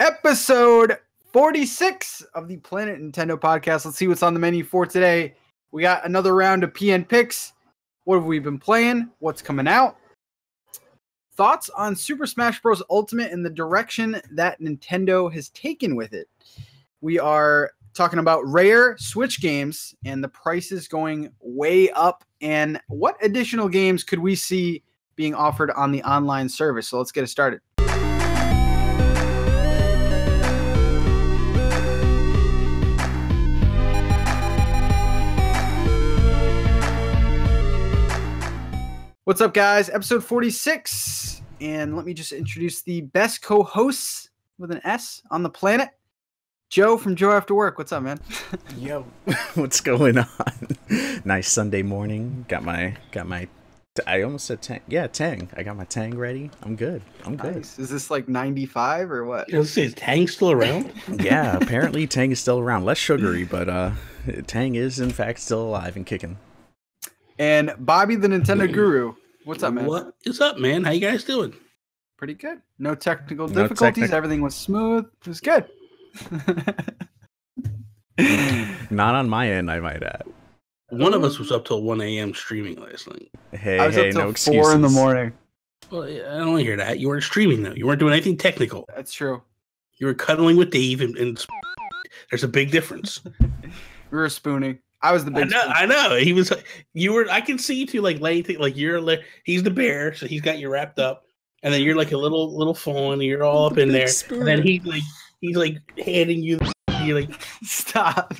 Episode 46 of the Planet Nintendo podcast. Let's see what's on the menu for today. We got another round of PN picks. What have we been playing? What's coming out? Thoughts on Super Smash Bros. Ultimate and the direction that Nintendo has taken with it. We are talking about rare Switch games and the prices going way up, and what additional games could we see being offered on the online service. So let's get it started. What's up, guys? Episode 46. And let me just introduce the best co-hosts with an S on the planet. Joe from Joe After Work. What's up, man? Yo, what's going on? Nice Sunday morning. Got my I almost said Tang. Yeah, Tang. I got my Tang ready. I'm good. Nice. Is this like 95 or what? Is Tang still around? Yeah, apparently Tang is still around. Less sugary, but Tang is in fact still alive and kicking. And Bobby, the Nintendo Guru. What's up, man? What is up, man? How you guys doing? Pretty good. No technical difficulties. Everything was smooth. It was good. Not on my end, I might add. One of us was up till 1 a.m. streaming last night. Hey, I was up till no excuses. 4 in the morning. Well, I don't want to hear that. You weren't streaming, though. You weren't doing anything technical. That's true. You were cuddling with Dave, and there's a big difference. We were spooning. I was the big. I know. He was. You were. I can see you two like laying. Like you're. He's the bear, so he's got you wrapped up, and then you're like a little fawn. And you're all up in there, and then he's like handing you. You're like, stop.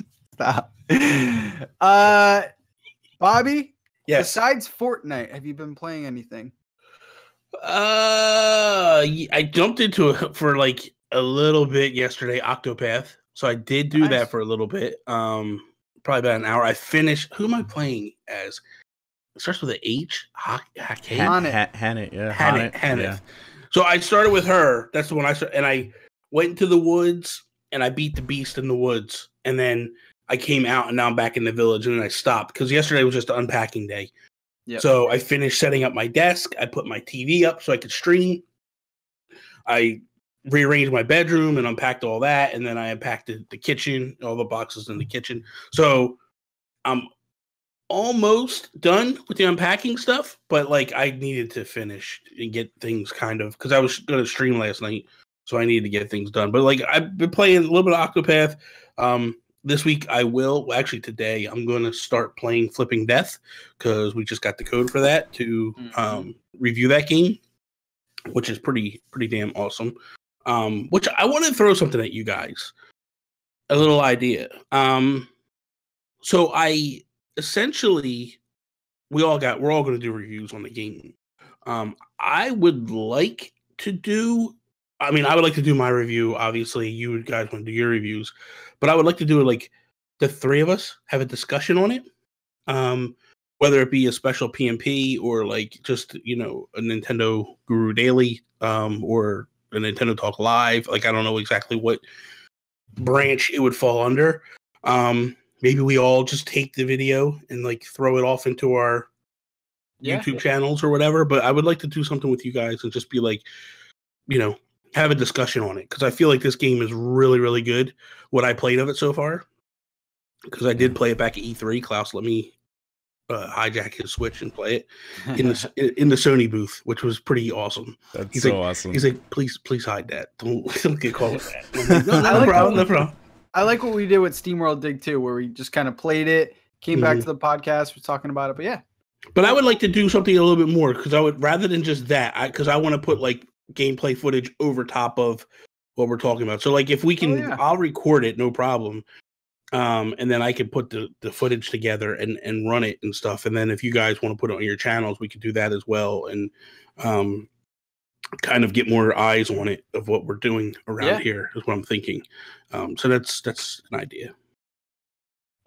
Bobby. Yes. Besides Fortnite, have you been playing anything? I jumped into it for like a little bit yesterday. Octopath. So I did do that for a little bit. Probably about an hour. I finished. Who am I playing as? It starts with an H. Hannah. Yeah. So I started with her. That's the one I started. And I went into the woods and I beat the beast in the woods. And then I came out and now I'm back in the village. And then I stopped because yesterday was just an unpacking day. Yep. So I finished setting up my desk. I put my TV up so I could stream. I rearranged my bedroom and unpacked all that, and then I unpacked the kitchen, all the boxes in the kitchen. So I'm almost done with the unpacking stuff, but like I needed to finish and get things kind of, because I was going to stream last night, so I needed to get things done. But like I've been playing a little bit of Octopath. This week actually today, I'm going to start playing Flipping Death because we just got the code for that to review that game, which is pretty damn awesome. Which I want to throw something at you guys, a little idea. So I essentially, we're all going to do reviews on the game. I would like to do my review. Obviously, you guys want to do your reviews, but I would like to do like the three of us have a discussion on it. Whether it be a special PMP or like just, a Nintendo Guru Daily, or a Nintendo Talk Live. Like, I don't know exactly what branch it would fall under. Maybe we all just take the video and like throw it off into our YouTube channels or whatever. But I would like to do something with you guys and just be like, have a discussion on it. Because I feel like this game is really, really good. What I played of it so far. Because I did play it back at E3. Klaus let me hijack his Switch and play it in the Sony booth, which was pretty awesome. That's awesome. He's like, please hide that. Don't get called with that. Like, no problem. I like what we did with SteamWorld Dig 2, where we just kind of played it, came back to the podcast, was talking about it. But yeah. But I would like to do something a little bit more because I would, rather than just that, because I want to put like gameplay footage over top of what we're talking about. So like if we can, I'll record it, no problem. And then I can put the footage together and run it and stuff. And then if you guys want to put it on your channels, we could do that as well. And kind of get more eyes on it of what we're doing around here is what I'm thinking. So that's an idea.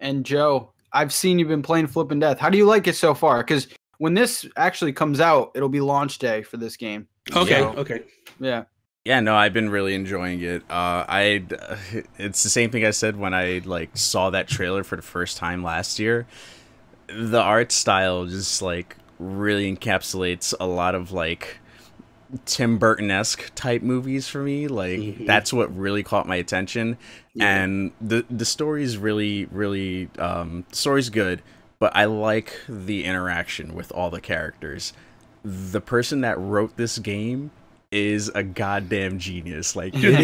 And Joe, I've seen you've been playing Flippin' Death. How do you like it so far? Because when this actually comes out, it'll be launch day for this game. Okay. So, okay. Yeah. Yeah, no, I've been really enjoying it. It's the same thing I said when I like saw that trailer for the first time last year. The art style just like really encapsulates a lot of like Tim Burton-esque type movies for me. Like that's what really caught my attention. And the story's really the story's good, but I like the interaction with all the characters. The person that wrote this game is a goddamn genius. Like, dude,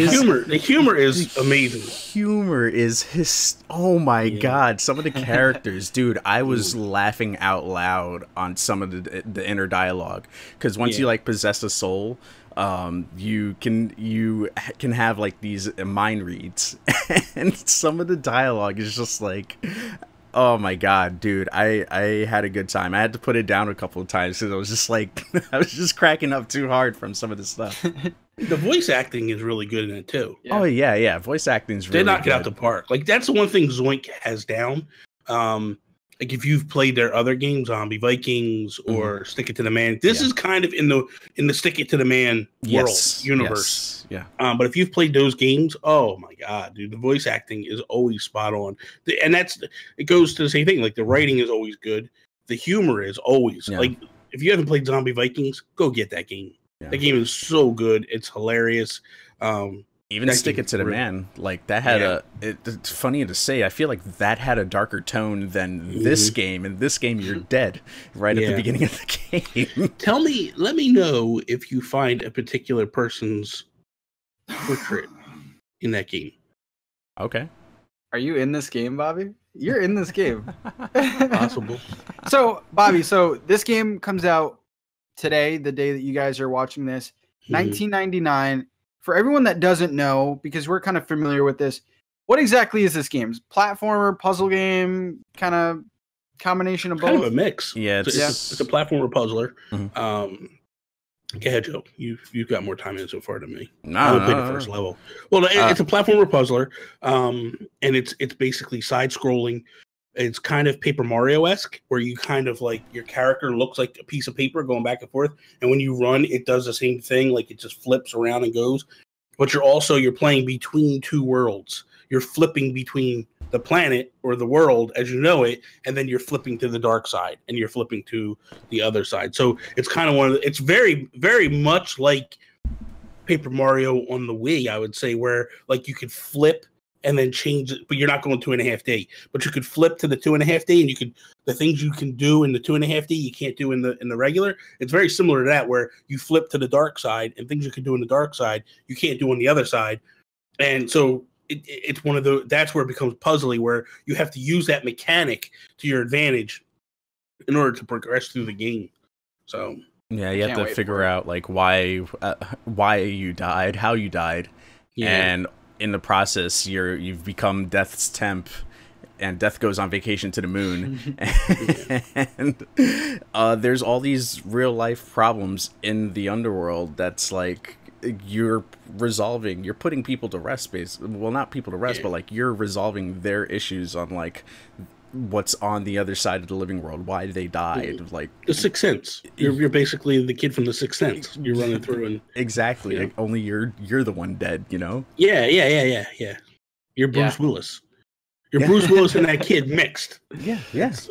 the humor is amazing. Humor is oh my god, some of the characters, dude, I was laughing out loud on some of the inner dialogue, because once you like possess a soul, you can have like these mind reads, and some of the dialogue is just like, oh my god, dude, I had a good time. I had to put it down a couple of times because I was just like, I was just cracking up too hard from some of the stuff. The voice acting is really good in it too. Oh yeah, voice acting's really they knock good. it out the park. Like that's the one thing Zoink has down. Like if you've played their other games, Zombie Vikings or Stick It to the Man, this is kind of in the Stick It to the Man world universe. Yeah. But if you've played those games, oh my god, dude, the voice acting is always spot on. And it goes to the same thing. Like the writing is always good. The humor is always like, if you haven't played Zombie Vikings, go get that game. Yeah. That game is so good. It's hilarious. Even Stick It to the Man, like that had it's funny to say, I feel like that had a darker tone than this game. In this game, you're dead right at the beginning of the game. Let me know if you find a particular person's portrait in that game. Okay. Are you in this game, Bobby? You're in this game. Possible. So, Bobby, this game comes out today, the day that you guys are watching this, 1999. For everyone that doesn't know, because we're kind of familiar with this, what exactly is this game? Platformer, puzzle game, kind of combination of both? Kind of a mix. Yeah, it's a platformer puzzler. Go ahead, Joe. You've got more time in it so far than me. I only played the first level. Well, it's a platformer puzzler, and it's basically side scrolling. It's kind of Paper Mario-esque, where you kind of like your character looks like a piece of paper going back and forth, and when you run, it does the same thing. Like it just flips around and goes. But you're playing between two worlds. You're flipping between the planet or the world as you know it, and then you're flipping to the dark side, and you're flipping to the other side. So it's kind of it's very, very much like Paper Mario on the Wii, I would say, where like you could flip and then change it, but you're not going 2.5D. But you could flip to the 2.5D, and the things you can do in the 2.5D you can't do in the regular. It's very similar to that, where you flip to the dark side, and things you can do in the dark side you can't do on the other side. And so it's one of that's where it becomes puzzly, where you have to use that mechanic to your advantage in order to progress through the game. So yeah, you have to figure out like why you died, how you died, and in the process, you've become Death's temp, and Death goes on vacation to the moon. And there's all these real life problems in the underworld that's like you're resolving. You're putting people to rest, well, not people to rest, but like you're resolving their issues on like what's on the other side of the living world, why they died. Like the Sixth Sense. You're basically the kid from the Sixth Sense. You're running through and exactly. Like only you're the one dead, you know? Yeah. You're Bruce Willis. You're Bruce Willis and that kid mixed. Yeah.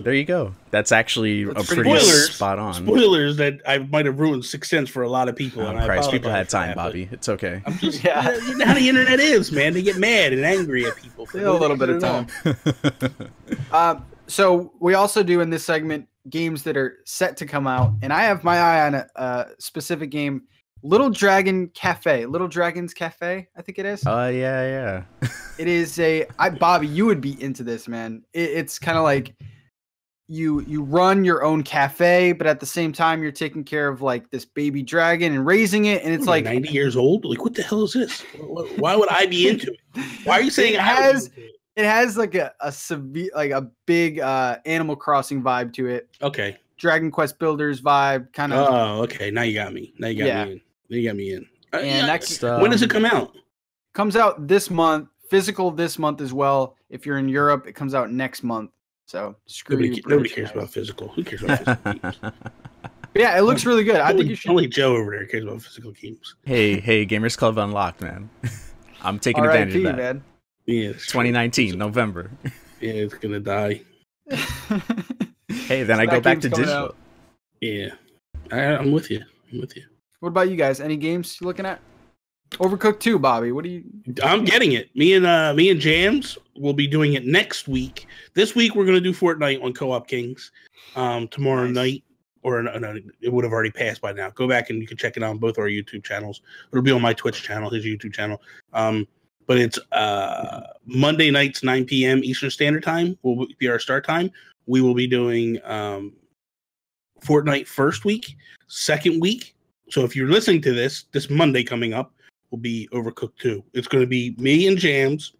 There you go. That's actually a pretty spot on. Spoilers that I might have ruined Sixth Sense for a lot of people. Oh, Christ, people had time, Bobby. It's okay. I'm just, you know how the internet is, man. They get mad and angry at people. For a little bit of time. So we also do in this segment games that are set to come out, and I have my eye on a specific game. Little Dragon's Cafe, I think it is. Yeah. It is Bobby, you would be into this, man. It's kind of like you run your own cafe, but at the same time you're taking care of like this baby dragon and raising it, and it's like 90 years old. Like, what the hell is this? Why would I be into it? Why are you saying it has like a severe, like a big Animal Crossing vibe to it. Okay. Dragon Quest Builders vibe, kind of. Oh, okay. Now you got me. Now you got me in. And next, when does it come out? Comes out this month. Physical this month as well. If you're in Europe, it comes out next month. So nobody cares about physical. Who cares about physical games? Yeah, it looks really good. I think you should. Only Joe over there cares about physical games. Hey, Gamers Club Unlocked, man. I'm taking advantage of that. Man. Yeah, 2019, November. Yeah, it's gonna die. Hey, then I go back to digital. Yeah, I'm with you. What about you guys? Any games you looking at? Overcooked 2, Bobby. What do you? I'm getting it. Me and Jams will be doing it next week. This week we're gonna do Fortnite on Co-op Kings. Tomorrow night, or no, it would have already passed by now. Go back and you can check it out on both our YouTube channels. It'll be on my Twitch channel, his YouTube channel. But it's Monday nights, 9 p.m. Eastern Standard Time will be our start time. We will be doing Fortnite first week, second week. So if you're listening to this Monday coming up will be Overcooked 2. It's going to be me and Jams,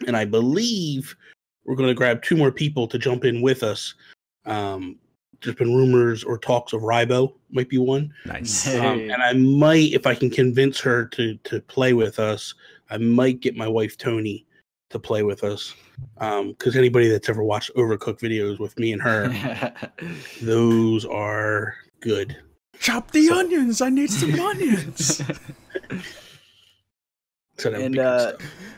and I believe we're going to grab 2 more people to jump in with us. There's been rumors or talks of Rybo might be one. Nice. And I might, if I can convince her to play with us, I might get my wife Tony to play with us. Because anybody that's ever watched Overcooked videos with me and her, those are good. Chop the onions. I need some onions. And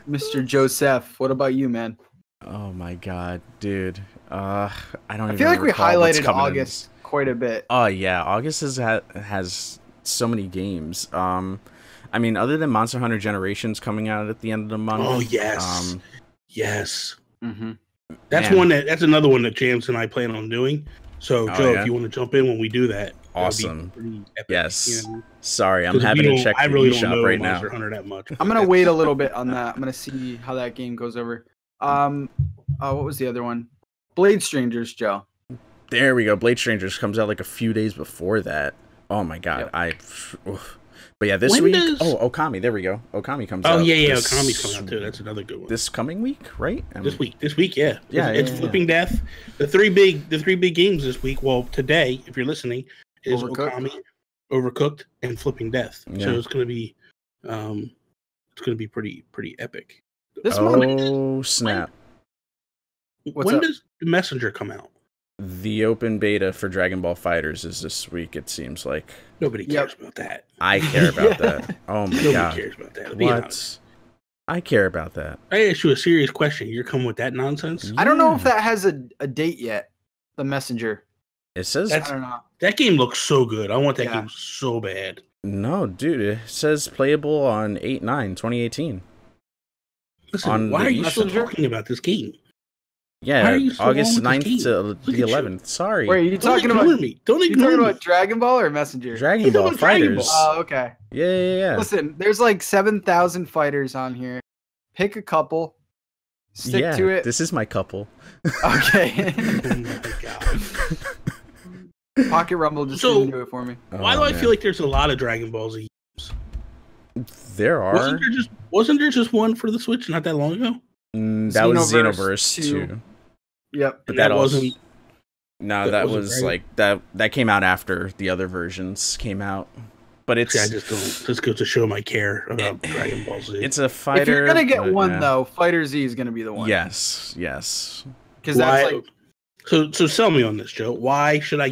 Mr. Joseph, what about you, man? Oh my god, dude. I feel like we highlighted August quite a bit. Oh yeah, August has so many games. I mean, other than Monster Hunter Generations coming out at the end of the month. Oh yes, yes. Mm-hmm. That's another one that James and I plan on doing. So Joe, if you want to jump in when we do that, awesome. Epic, yes. You know? Sorry, I'm having to check the eShop right now. Monster Hunter that much. I'm gonna wait a little bit on that. I'm gonna see how that game goes over. What was the other one? Blade Strangers, Joe. There we go. Blade Strangers comes out like a few days before that. Oh my god, But yeah, this week. Okami. There we go. Okami comes out. Oh yeah. Okami's coming out too. That's another good one. This coming week, right? This week, yeah. It's Flipping Death. The three big games this week. Well, today, if you're listening, is Okami, Overcooked, and Flipping Death. Yeah. So it's gonna be, pretty epic. This snap! When does the Messenger come out? The open beta for Dragon Ball FighterZ is this week, it seems like. Nobody cares about that. I care about that. Oh my god. Nobody cares about that. What? I care about that. I asked you a serious question. You're coming with that nonsense? I don't know if that has a date yet. The Messenger. It says... I don't know. That game looks so good. I want that game so bad. No, dude. It says playable on 8/9/2018. Listen, why are you still talking about this game? Yeah, August 9th to the 11th. Sorry. Wait, are you talking about me? Don't ignore me. About Dragon Ball or Messenger? Dragon Ball FighterZ. Oh, okay. Yeah. Listen, there's like 7,000 fighters on here. Pick a couple. Stick to it. This is my couple. Okay. Oh my god. Pocket Rumble just didn't do it for me. Why do I feel like there's a lot of Dragon Ball Z games? There are. Wasn't there just one for the Switch not that long ago? That was Xenoverse 2. Yep. But that wasn't. No, that was like that came out after the other versions came out. But it's I just don't. Just goes to show my care about Dragon Ball Z. It's a fighter. If you're gonna get one though, Fighter Z is gonna be the one. Yes. Because that's like. So sell me on this, Joe. Why should I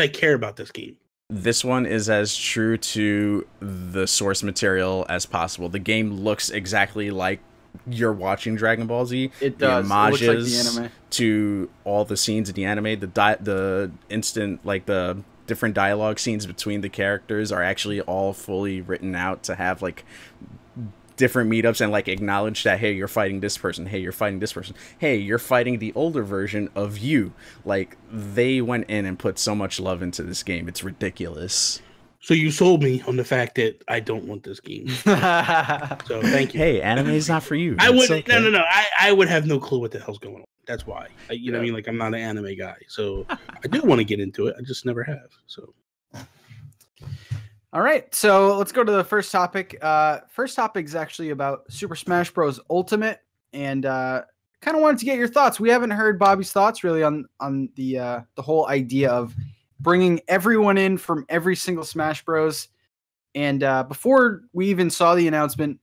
care about this game? This one is as true to the source material as possible. The game looks exactly like you're watching Dragon Ball Z. It does. The homages it looks like the anime. to all the scenes in the anime, the instant, like the different dialogue scenes between the characters are actually all fully written out to have like different meetups and like acknowledge that, hey, you're fighting this person, hey, you're fighting this person, hey, you're fighting the older version of you. Like, they went in and put so much love into this game. It's ridiculous. So you sold me on the fact that I don't want this game. So thank you. Hey, anime is not for you. I would no. I would have no clue what the hell's going on. That's why. You know what I mean? Like, I'm not an anime guy, so I do want to get into it. I just never have. So. All right, so let's go to the first topic. First topic is actually about Super Smash Bros. Ultimate, and kind of wanted to get your thoughts. We haven't heard Bobby's thoughts really on the whole idea of bringing everyone in from every single Smash Bros. And before we even saw the announcement,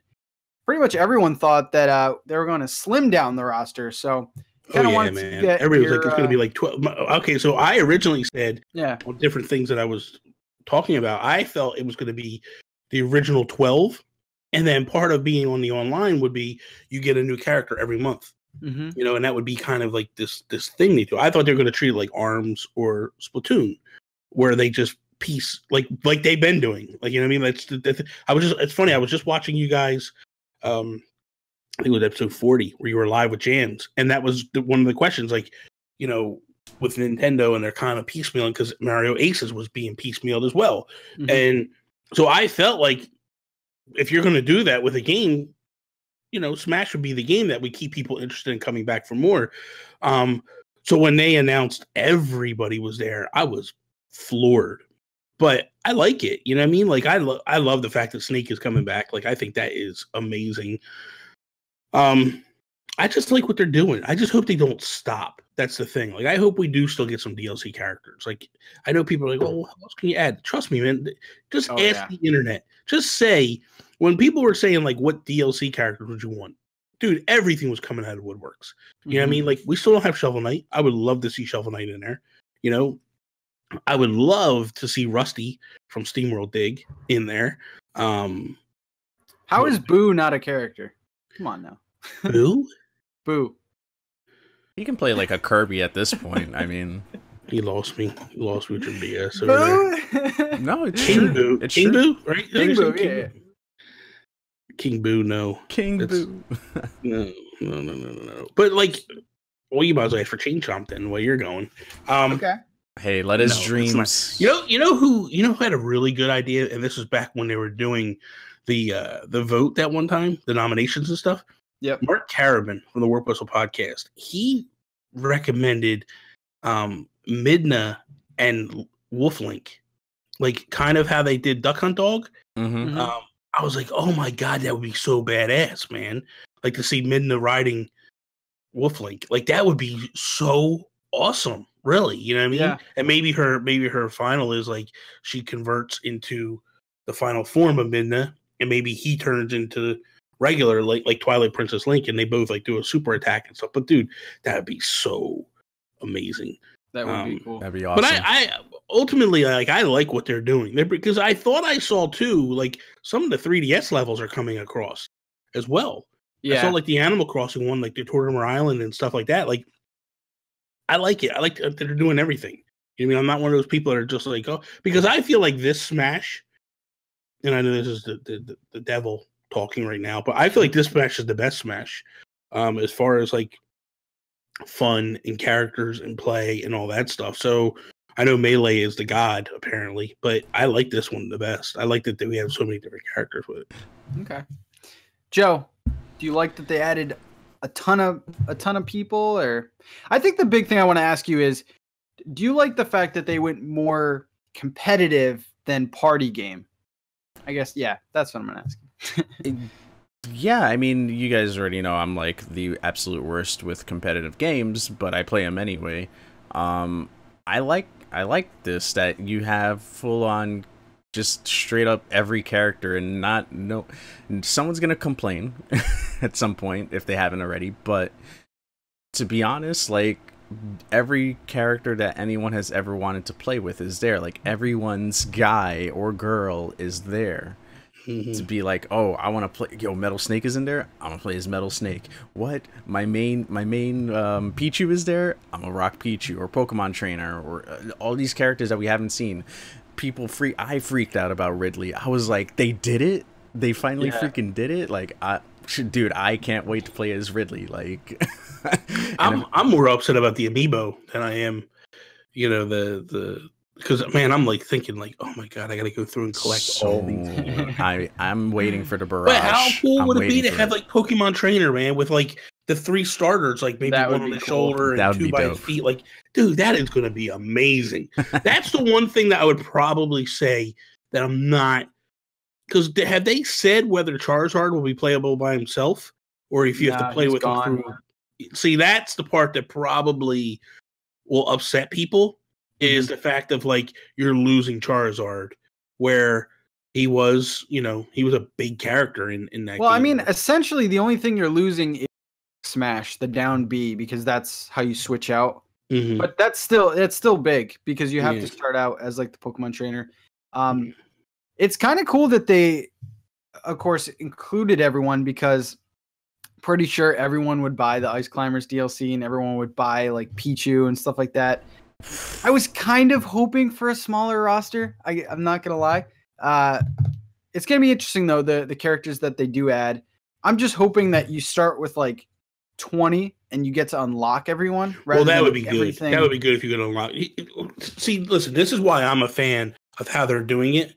pretty much everyone thought that they were going to slim down the roster. So kind of wanted to get everybody was like, it's going to be like 12. Okay, so I originally said on different things that I was talking about, I felt it was going to be the original 12, and then part of being on the online would be you get a new character every month. You know, and that would be kind of like this thing they do. I thought they were going to treat it like ARMS or Splatoon, where they just piece like they've been doing. Like, you know what I mean? It's funny. I was just watching you guys. I think it was episode 40 where you were live with Jams, and that was one of the questions. Like, you know, with Nintendo and they're kind of piecemealing because Mario Aces was being piecemealed as well, and so I felt like if you're going to do that with a game, you know, Smash would be the game that would keep people interested in coming back for more. So when they announced everybody was there, I was floored. But I like it. You know what I mean? Like, I love the fact that Snake is coming back. Like, I think that is amazing. I just like what they're doing. I just hope they don't stop. That's the thing. Like, I hope we do still get some DLC characters. Like, I know people are like, well, what else can you add? Trust me, man. Just ask the internet. Just say, when people were saying, like, what DLC characters would you want? Dude, everything was coming out of woodworks. You know what I mean? Like, we still don't have Shovel Knight. I would love to see Shovel Knight in there. You know, I would love to see Rusty from SteamWorld Dig in there. How is Boo not a character? Come on now. Boo? Boo. He can play like a Kirby at this point. I mean, he lost me. He lost me with your BS. Boo? No, it's King true. Boo. It's King true. Boo, right? King Boo, yeah. King Boo, no. Boo. No. But like, well, you might as well ask for Chain Chomp then while you're going. Okay. Hey, let his dreams. You know who had a really good idea, and this was back when they were doing the vote that one time, the nominations and stuff. Yep. Mark Carabin from the Warp Whistle podcast, he recommended Midna and Wolflink, like kind of how they did Duck Hunt Dog. I was like, oh my god, that would be so badass, man! Like to see Midna riding Wolflink, like that would be so awesome. Really, you know what I mean? Yeah. And maybe her final is like she converts into the final form of Midna, and maybe he turns into regular like Twilight Princess Link, and they both like do a super attack and stuff. But dude, that would be so amazing. That would be cool. That'd be awesome. But I ultimately I like what they're doing. Because I thought I saw too, like some of the 3DS levels are coming across as well. Yeah. I saw like the Animal Crossing one, like the Tortimer Island and stuff like that. Like, I like it. I like that they're doing everything. You know what I mean? I'm not one of those people that are just like, oh, because I feel like this Smash, and I know this is the devil talking right now, but I feel like this Smash is the best Smash, as far as like fun and characters and play and all that stuff. So I know Melee is the god apparently, but I like this one the best. I like that we have so many different characters with it. Okay, Joe, do you like that they added a ton of people? Or I think the big thing I want to ask you is, do you like the fact that they went more competitive than party game? I guess, yeah, that's what I'm gonna ask. Yeah, I mean, you guys already know I'm like the absolute worst with competitive games, but I play them anyway. I like this, that you have full on just straight up every character, and someone's gonna complain at some point if they haven't already, but to be honest, like every character that anyone has ever wanted to play with is there. Like everyone's guy or girl is there. To be like, oh, I want to play. Yo, Metal Snake is in there. I'm gonna play as Metal Snake. What? My main Pichu is there. I'm a Rock Pichu, or Pokemon Trainer, or all these characters that we haven't seen. I freaked out about Ridley. I was like, they did it. They finally freaking did it. Like, dude, I can't wait to play as Ridley. Like, I'm more upset about the Amiibo than I am, you know, because man, I'm like thinking like, oh my god, I gotta go through and collect all these. I'm waiting for the barrage. But how cool would it be to have like Pokemon Trainer, man, with like the 3 starters, like maybe one on the shoulder and 2 by his feet? Like, dude, that is gonna be amazing. That's the one thing that I would probably say that I'm not, because have they said whether Charizard will be playable by himself or if you have to play with him through? See, that's the part that probably will upset people. Is the fact of like you're losing Charizard, where he was, you know, he was a big character in that. Well, game. I mean, essentially the only thing you're losing is Smash, the down B, because that's how you switch out. But it's still big because you have to start out as like the Pokemon Trainer. It's kind of cool that they, of course, included everyone, because pretty sure everyone would buy the Ice Climbers DLC and everyone would buy like Pichu and stuff like that. I was kind of hoping for a smaller roster. I'm not gonna lie. It's gonna be interesting though, the characters that they do add. I'm just hoping that you start with like 20 and you get to unlock everyone. Well, that would be everything. good. That would be good if you could unlock. See, listen, this is why I'm a fan of how they're doing it.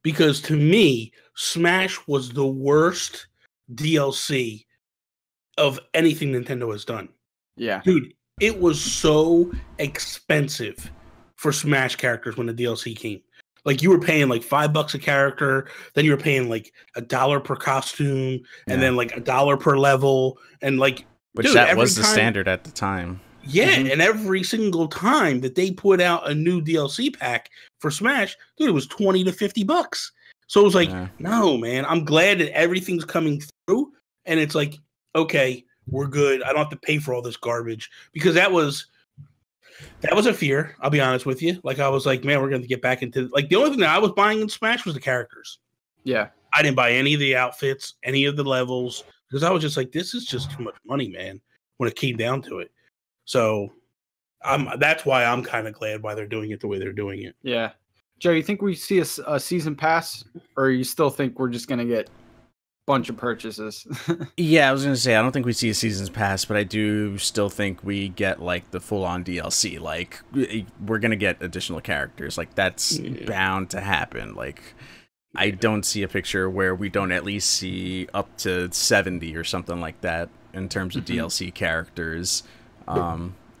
Because to me, Smash was the worst DLC of anything Nintendo has done. Yeah. Dude, it was so expensive for Smash characters when the DLC came. Like you were paying like $5 a character, then you were paying like $1 per costume, and then like $1 per level, and like which that was the standard at the time. Yeah, and every single time that they put out a new DLC pack for Smash, dude, it was $20 to $50. So it was like, no, man, I'm glad that everything's coming through, and it's like, okay, we're good. I don't have to pay for all this garbage, because that was a fear. I'll be honest with you. Like I was like, man, we're going to get back into like the only thing that I was buying in Smash was the characters. Yeah, I didn't buy any of the outfits, any of the levels, because I was just like, this is just too much money, man. When it came down to it, so that's why I'm kind of glad why they're doing it the way they're doing it. Yeah, Joe, you think we see a season pass, or you still think we're just going to get bunch of purchases? Yeah, I was gonna say I don't think we see a season's pass, but I do still think we get like the full-on DLC. Like we're gonna get additional characters. Like that's bound to happen. Like I don't see a picture where we don't at least see up to 70 or something like that in terms of DLC characters.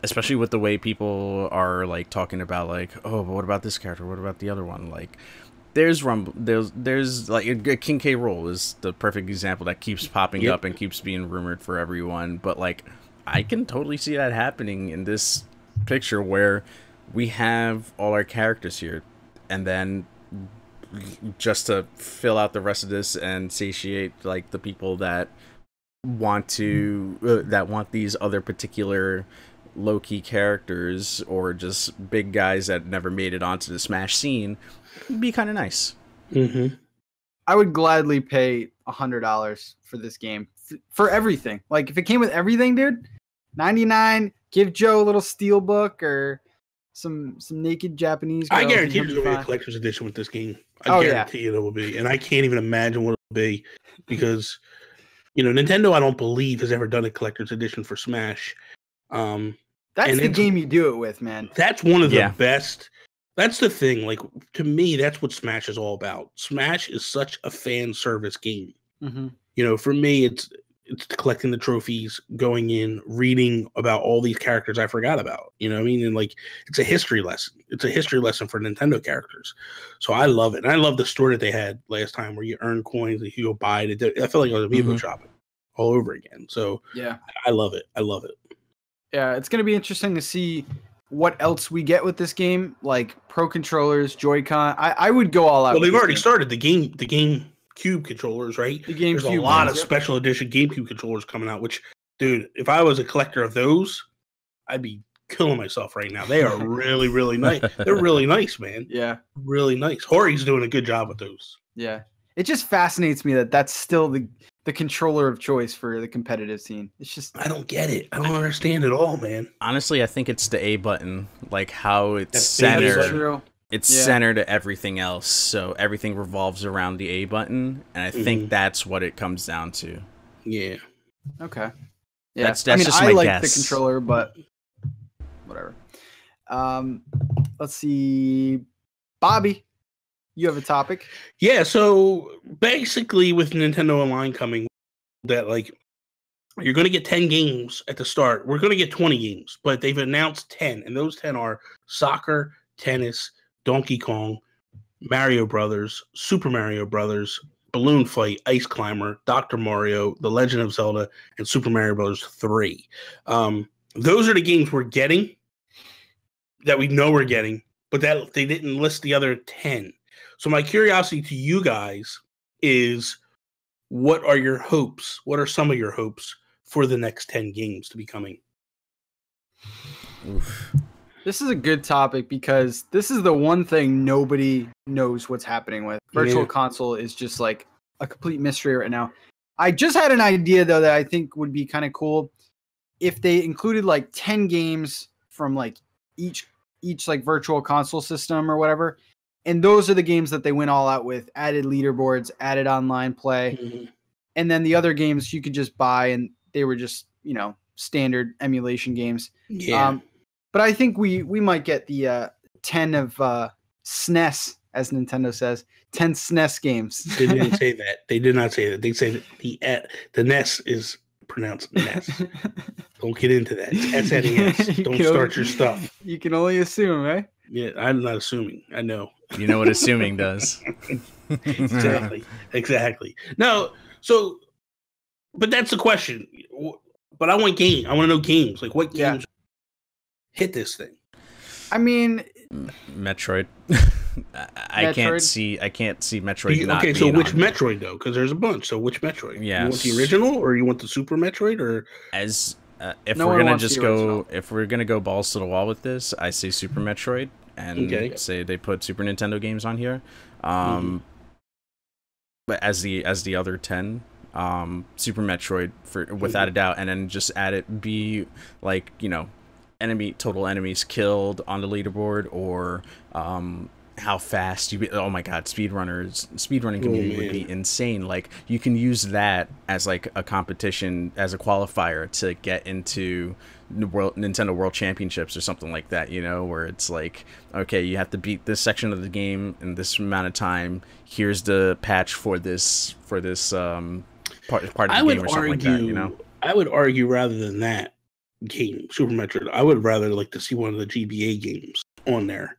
Especially with the way people are like talking about like, oh, but what about this character? What about the other one? Like there's like a King K. Rool is the perfect example that keeps popping up and keeps being rumored for everyone. But like, I can totally see that happening in this picture where we have all our characters here, and then just to fill out the rest of this and satiate like the people that want these other particular low-key characters or just big guys that never made it onto the Smash scene. It'd be kind of nice. I would gladly pay $100 for this game for everything. Like if it came with everything, dude, $99. Give Joe a little steelbook or some naked Japanese girl. I guarantee there's gonna be a collector's edition with this game. I guarantee it will be, and I can't even imagine what it'll be because Nintendo, I don't believe, has ever done a collector's edition for Smash. That's the game you do it with, man. That's one of the best. That's the thing. Like to me, that's what Smash is all about. Smash is such a fan service game. For me, it's collecting the trophies, going in, reading about all these characters I forgot about. You know what I mean? And like, it's a history lesson. It's a history lesson for Nintendo characters. So I love it. And I love the store that they had last time where you earn coins and you go buy it. I feel like I was amiibo shopping all over again. So yeah, I love it. I love it. Yeah, it's going to be interesting to see what else we get with this game, like Pro controllers, Joy-Con. I would go all out. Well, they've already started the GameCube controllers, right? There's a lot of special edition GameCube controllers coming out, which, dude, if I was a collector of those, I'd be killing myself right now. They are really, really nice. They're really nice, man. Yeah. Really nice. Hori's doing a good job with those. Yeah. It just fascinates me that that's still the controller of choice for the competitive scene. It's just I don't get it. I don't understand it all, man. Honestly, I think it's the A button, like how it's centered. It's centered to everything else, so everything revolves around the A button, and I think that's what it comes down to. Yeah. Okay. Yeah. That's just my I like guess. The controller, but whatever. Let's see, Bobby. You have a topic? Yeah, so basically with Nintendo Online coming, that like you're going to get 10 games at the start. We're going to get 20 games, but they've announced 10, and those 10 are soccer, tennis, Donkey Kong, Mario Brothers, Super Mario Brothers, Balloon Fight, Ice Climber, Dr. Mario, The Legend of Zelda, and Super Mario Brothers 3. Those are the games we're getting that we know we're getting, but that they didn't list the other 10. So my curiosity to you guys is, what are your hopes? What are some of your hopes for the next 10 games to be coming? Oof. This is a good topic because this is the one thing nobody knows what's happening with. Virtual Console is just like a complete mystery right now. I just had an idea, though, that I think would be kind of cool if they included like 10 games from like each each like virtual console system or whatever. And those are the games that they went all out with, added leaderboards, added online play. Mm-hmm. And then the other games you could just buy, and they were just, standard emulation games. Yeah. But I think we might get the 10 of SNES, as Nintendo says, 10 SNES games. They didn't say that. They did not say that. They say that the NES is pronounced NES. Don't get into that. It's S-N-E-S. Don't start your stuff. You can only assume, eh? Yeah, I'm not assuming. I know. You know what assuming does. Exactly. No, so, but that's the question. But I want games. I want to know games. Like, what games hit this thing? I mean, Metroid. I can't see Metroid not okay, so being which on Metroid though? Because there's a bunch. So which Metroid? Yeah, you want the original or you want the Super Metroid or if we're gonna go balls to the wall with this, I say Super Metroid and say they put Super Nintendo games on here. But as the other 10, Super Metroid without a doubt, and then just add it be like total enemies killed on the leaderboard, or how fast you be. Oh my god, speedrunning community would be insane. Like, you can use that as like a competition, as a qualifier to get into Nintendo World Championships or something like that, where it's like, okay, you have to beat this section of the game in this amount of time. Here's the patch for this part of the game or something like that, I would argue, rather than that game, Super Metroid, I would rather like to see one of the GBA games on there.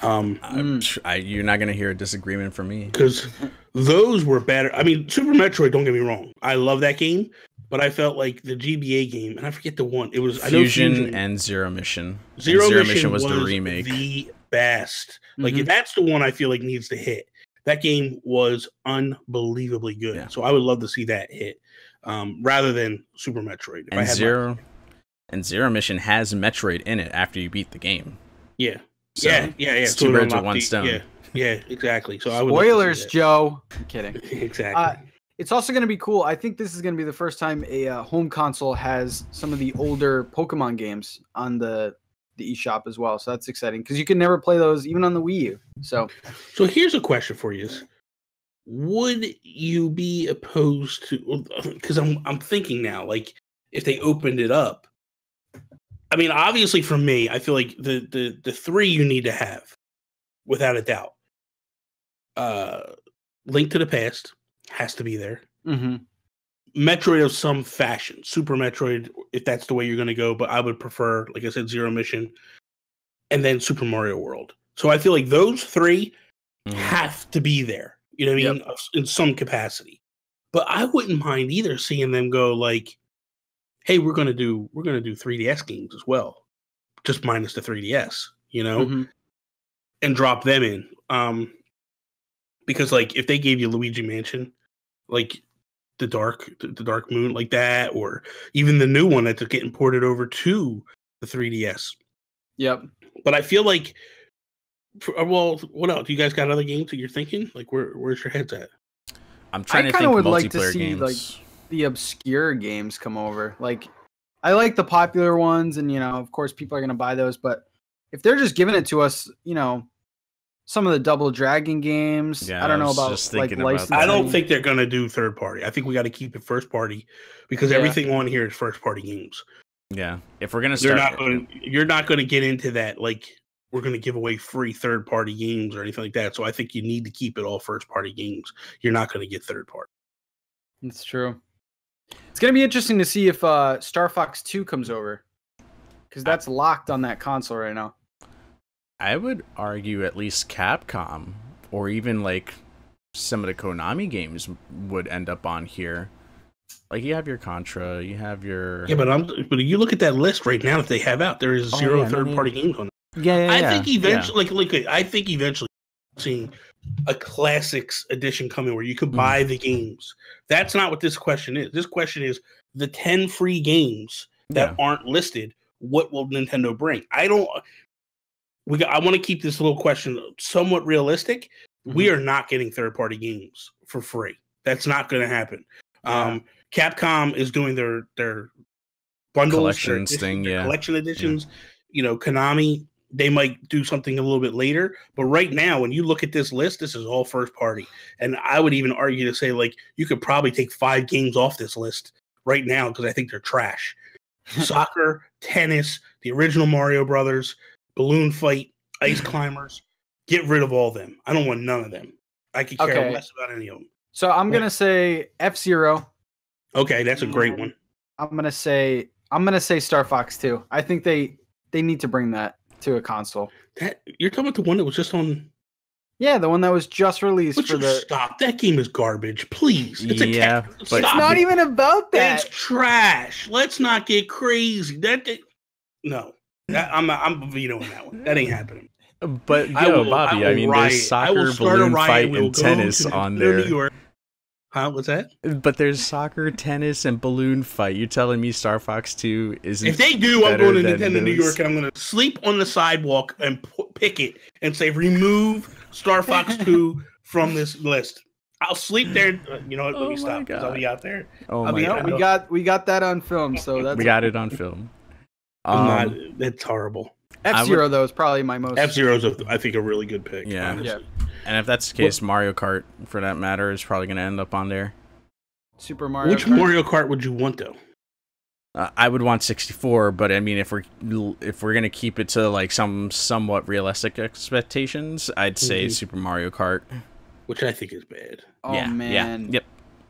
You're not going to hear a disagreement from me, because those were better. I mean, Super Metroid, don't get me wrong, I love that game, but I felt like the GBA game, and I forget the one, it was Fusion and Zero Mission. Zero Mission was the remake, the best. Like, that's the one I feel like needs to hit. That game was unbelievably good. Yeah. So I would love to see that hit, rather than Super Metroid. And Zero Mission has Metroid in it after you beat the game. Yeah. So yeah. Two birds with one stone. Yeah, exactly. So I would spoilers, Joe. I'm kidding. Exactly. It's also going to be cool. I think this is going to be the first time a home console has some of the older Pokemon games on the eShop as well. So that's exciting, because you can never play those even on the Wii U. So here's a question for you: would you be opposed to? Because I'm thinking now, like, if they opened it up. I mean, obviously, for me, I feel like the three you need to have, without a doubt. Link to the Past has to be there. Metroid of some fashion, Super Metroid, if that's the way you're going to go. But I would prefer, like I said, Zero Mission, and then Super Mario World. So I feel like those three have to be there. You know what I mean? In some capacity. But I wouldn't mind either seeing them go like, hey, we're gonna do 3DS games as well, just minus the 3DS, and drop them in. Because like, if they gave you Luigi Mansion, like the Dark Moon, like that, or even the new one that's getting ported over to the 3DS. Yep. But I feel like, well, what else? You guys got other games that you're thinking? Like, where's your heads at? I'm trying to think multiplayer like to see games. Like the obscure games come over. Like, I like the popular ones, and of course people are going to buy those, but if they're just giving it to us, some of the Double Dragon games, I don't know about like licensing. I don't think they're going to do third party. I think we got to keep it first party, because everything on here is first party games. Yeah. If we're going to start, you're not going to get into that, like, we're going to give away free third party games or anything like that. So I think you need to keep it all first party games. You're not going to get third party. That's true. It's going to be interesting to see if Star Fox 2 comes over, because that's locked on that console right now. I would argue at least Capcom, or even like some of the Konami games, would end up on here. Like, you have your Contra, you have your... Yeah, but you look at that list right now that they have out, there is zero third-party games on it. I think eventually, I think eventually seeing a classics edition coming where you could buy the games. That's not what this question is. This question is the 10 free games that aren't listed. What will Nintendo bring? I want to keep this little question somewhat realistic. We are not getting third-party games for free. That's not going to happen. Capcom is doing their bundles, collections thing, collection editions. Konami, they might do something a little bit later. But right now, when you look at this list, this is all first party. And I would even argue to say, like, you could probably take 5 games off this list right now because I think they're trash. Soccer, tennis, the original Mario Brothers, Balloon Fight, Ice Climbers. Get rid of all of them. I don't want none of them. I could care less about any of them. So I'm gonna say F-Zero. Okay, that's a great one. I'm gonna say Star Fox 2. I think they need to bring that to a console. That you're talking about the one that was just on. Yeah, the one that was just released for the. Stop! That game is garbage. Please, it's but it's not even about that. It's trash. Let's not get crazy. No, I'm vetoing that one. That ain't happening. But Bobby, I mean, there's soccer, balloon fight, and tennis on there. New York. Huh? What's that? But there's soccer, tennis, and balloon fight. You're telling me Star Fox 2 isn't? If they do, I'm going to Nintendo New York, and I'm going to sleep on the sidewalk and pick it and say, remove Star Fox 2 from this list. I'll sleep there. You know what? Let me stop because I'll be out there. Oh my God. We got that on film, so we got it on film. That's horrible. F-Zero though is probably my most. F-Zero's I think a really good pick. Yeah. And if that's the case, Mario Kart, for that matter, is probably going to end up on there. Super Mario. Which Kart? Mario Kart would you want though? I would want 64, but I mean, if we're gonna keep it to like some somewhat realistic expectations, I'd say Super Mario Kart, which I think is bad. Oh man, yep.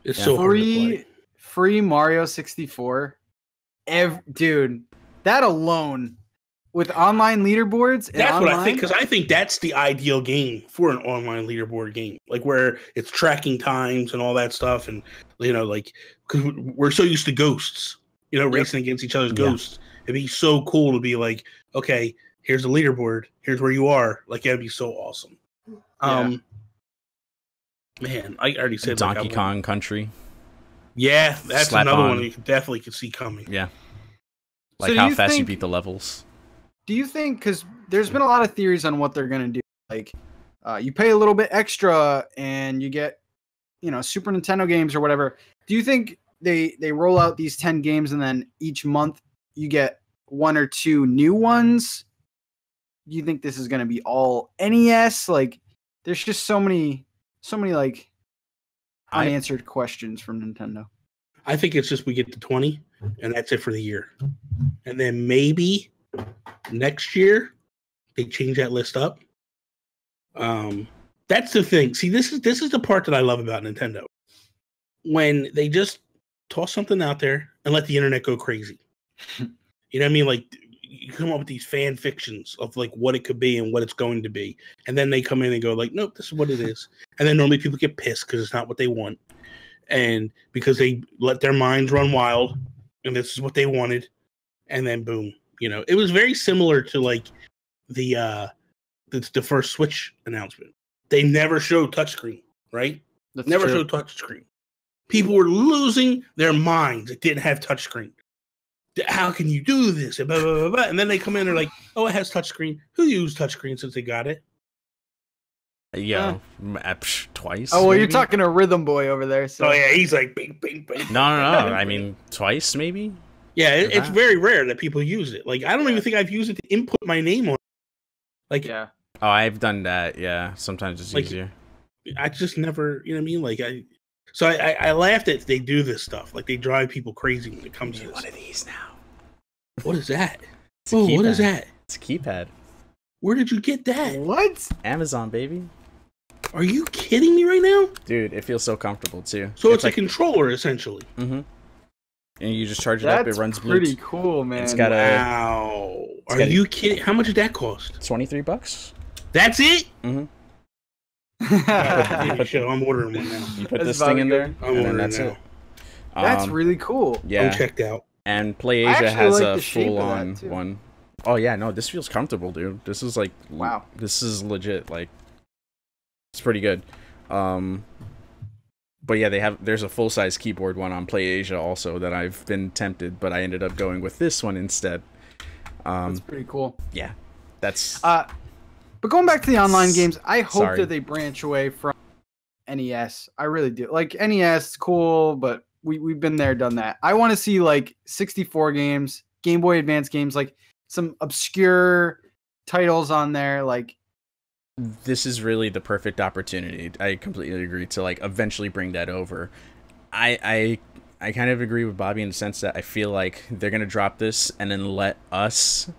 It's so hard to play. Free Mario 64, dude, that alone. With online leaderboards? That's what I think, because I think that's the ideal game for an online leaderboard game. Like, where it's tracking times and all that stuff. And, you know, like, because we're so used to ghosts, you know, racing against each other's ghosts. It'd be so cool to be like, okay, here's the leaderboard. Here's where you are. Like, that'd be so awesome. Man, I already said Donkey Kong Country. Yeah, that's another one you definitely could see coming. Yeah. Like how fast you beat the levels. Do you think, because there's been a lot of theories on what they're going to do, like you pay a little bit extra and you get, you know, Super Nintendo games or whatever. Do you think they roll out these 10 games and then each month you get 1 or 2 new ones? Do you think this is going to be all NES? Like, there's just so many like unanswered questions from Nintendo. I think it's just we get to 20 and that's it for the year. And then maybe next year they change that list up. That's the thing. See, this is the part that I love about Nintendo. When they just toss something out there and let the internet go crazy. You know what I mean? Like, you come up with these fan fictions of like what it could be and what it's going to be. And then they come in and go like, nope, this is what it is. And then normally people get pissed because it's not what they want. And because they let their minds run wild and this is what they wanted. And then boom, you know, it was very similar to like the first Switch announcement. They never showed touchscreen, right? That's never true. showed touchscreen. People were losing their minds. It didn't have touchscreen. How can you do this? And, blah, blah, blah, blah. And then they come in and they're like, oh, it has touchscreen. Who used touchscreen since they got it? Twice. Oh, well, maybe? You're talking to Rhythm Boy over there. So. Oh, yeah, he's like, bing, bing, bing. No. I mean, twice, maybe? Yeah, it's very rare that people use it. Like, I don't even think I've used it to input my name on it. Like, yeah. Oh, I've done that. Yeah, sometimes it's easier. I just never, you know what I mean? Like, I laughed that they do this stuff. Like, they drive people crazy when it comes to this. One of these now. What is that? What is that? It's a keypad. Where did you get that? What? Amazon, baby. Are you kidding me right now? Dude, it feels so comfortable, too. So it's like a controller, essentially. Mm-hmm. And you just charge it up, it runs Bluetooth. That's pretty cool, man. It's got wow. Are you kidding? How much did that cost? $23. That's it? Mm-hmm. I'm ordering one now. You put this thing in there, and then that's it. That's really cool. Yeah. I'm checked out. And PlayAsia has a full-on one. Oh, yeah, no, this feels comfortable, dude. This is like... Wow. This is legit, like... It's pretty good. But yeah, there's a full-size keyboard one on PlayAsia also that I've been tempted, but I ended up going with this one instead. That's pretty cool. Yeah. That's... But going back to the online games, I hope that they branch away from NES. I really do. Like, NES, cool, but we've been there, done that. I want to see, like, 64 games, Game Boy Advance games, like, some obscure titles on there. Like, this is really the perfect opportunity. I completely agree to like eventually bring that over. I kind of agree with Bobby in the sense that I feel like they're gonna drop this and then let us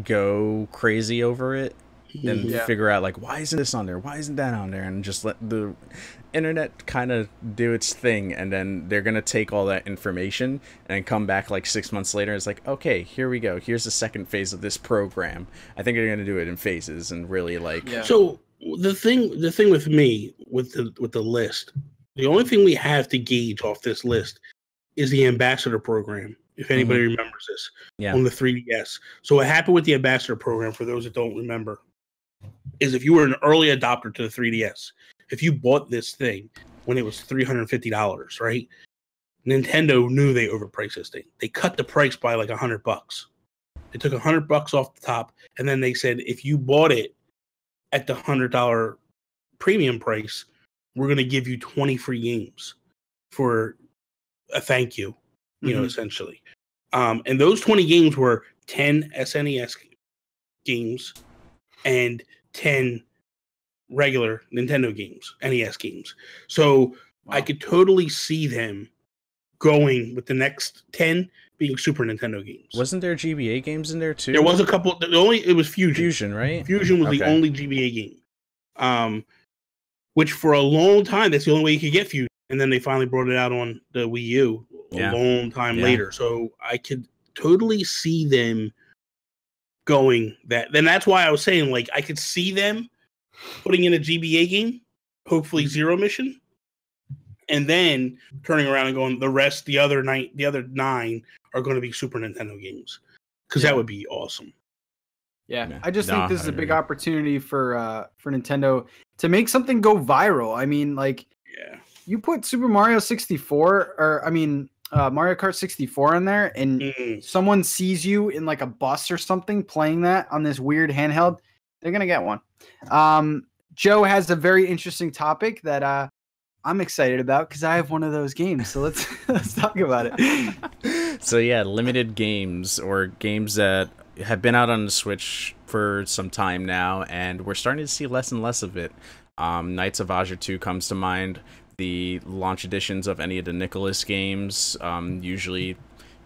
go crazy over it and figure out like, why isn't this on there? Why isn't that on there? And just let the internet kind of do its thing, and then they're gonna take all that information and come back like 6 months later. It's like, okay, here we go. Here's the second phase of this program. I think they're gonna do it in phases and really like. Yeah. So the thing with me with the list, the only thing we have to gauge off this list is the ambassador program. If anybody remembers this, on the 3DS. So what happened with the ambassador program, for those that don't remember, is if you were an early adopter to the 3DS, if you bought this thing when it was $350, right? Nintendo knew they overpriced this thing. They cut the price by like $100. They took $100 off the top, and then they said, if you bought it at the $100 premium price, we're going to give you 20 free games for a thank you, you know, essentially. And those 20 games were 10 SNES games and 10 regular Nintendo games, NES games. So I could totally see them going with the next 10 being Super Nintendo games. Wasn't there GBA games in there too? There was a couple. It was Fusion. Fusion, right? Fusion was the only GBA game. Which for a long time, that's the only way you could get Fusion. And then they finally brought it out on the Wii U a long time later. So I could totally see them going that. Then that's why I was saying, like, I could see them putting in a GBA game, hopefully Zero Mission, and then turning around and going, the other nine are going to be Super Nintendo games, because that would be awesome. Yeah, I just think this is a big opportunity for Nintendo to make something go viral. I mean, like, you put Super Mario 64, or I mean, Mario Kart 64 in there, and someone sees you in like a bus or something playing that on this weird handheld, they're gonna get one. Joe has a very interesting topic that I'm excited about because I have one of those games. So let's talk about it. So yeah, limited games, or games that have been out on the Switch for some time now, and we're starting to see less and less of it. Knights of Azure 2 comes to mind. The launch editions of any of the Nicholas games, usually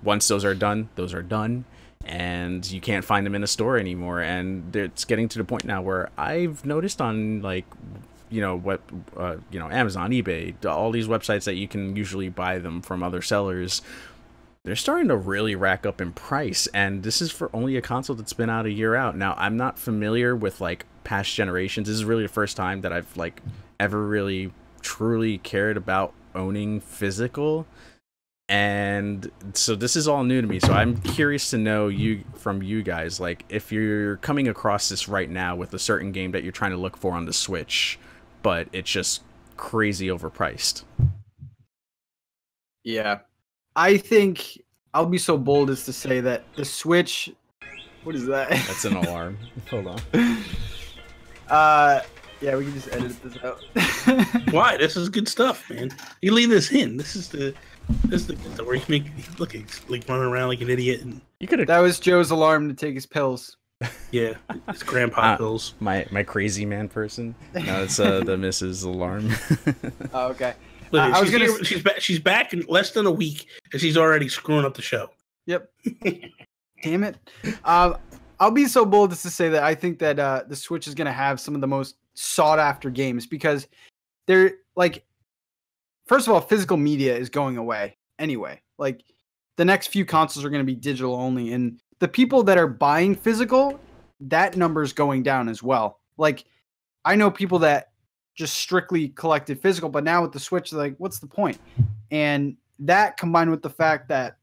once those are done, and you can't find them in a store anymore. And it's getting to the point now where I've noticed on, like, Amazon, eBay, all these websites that you can usually buy them from other sellers, they're starting to really rack up in price. And this is for only a console that's been out a year out. Now, I'm not familiar with like past generations. This is really the first time that I've like ever really truly cared about owning physical, and so this is all new to me. So I'm curious to know from you guys, like, if you're coming across this right now with a certain game that you're trying to look for on the Switch, but it's just crazy overpriced. Yeah, I think I'll be so bold as to say that the Switch. What is that? That's an alarm. Hold on. Yeah, we can just edit this out. Why? This is good stuff, man. You leave this in. This is the where you make look like running around like an idiot. And that was Joe's alarm to take his pills. Yeah, his grandpa pills. My crazy man person. No, it's the Mrs. alarm. Oh, okay. Look, she's back in less than a week, and she's already screwing up the show. Yep. Damn it. I'll be so bold as to say that I think that the Switch is going to have some of the most sought after games, because they're like, first of all, physical media is going away anyway. Like, the next few consoles are going to be digital only, and the people that are buying physical, that number is going down as well. Like, I know people that just strictly collected physical, but now with the Switch, they're like, what's the point? And that, combined with the fact that